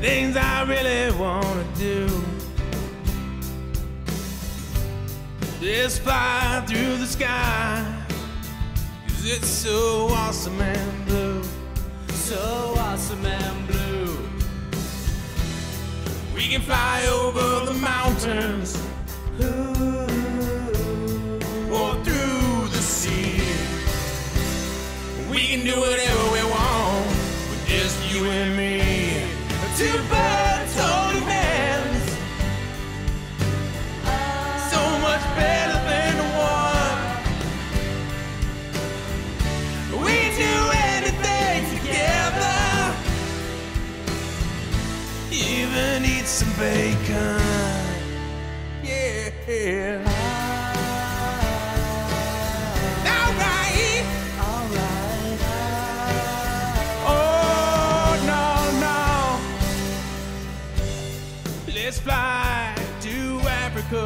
things I really wanna do. Just fly through the sky, 'cause it's so awesome and blue. So awesome and blue. We can fly over the mountains, or through the sea. We can do whatever we want with just you and me. Two birds holding hands, so much better than one. We can do anything together, even eat some bacon. Yeah. Let's fly to Africa,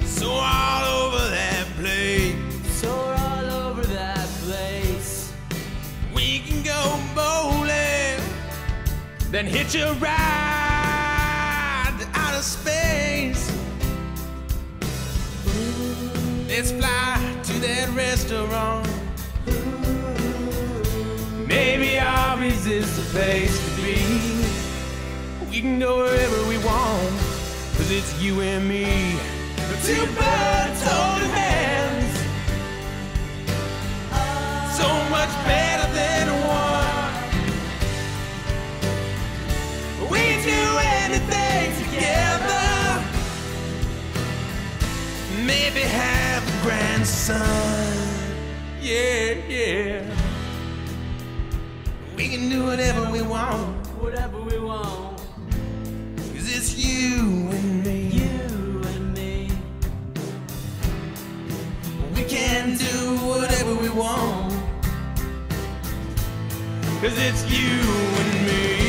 so all over that place. So all over that place. We can go bowling, then hitch a ride to outer space. Let's fly to that restaurant. Maybe Aubrey's is the place to be. We can go wherever we want, 'cause it's you and me. Two birds holding hands, so much better than one. We can do anything together, maybe have a grandson. Yeah, yeah. We can do whatever we want. Whatever we want. It's you and me. You and me. We can do whatever we want, 'cause it's you and me.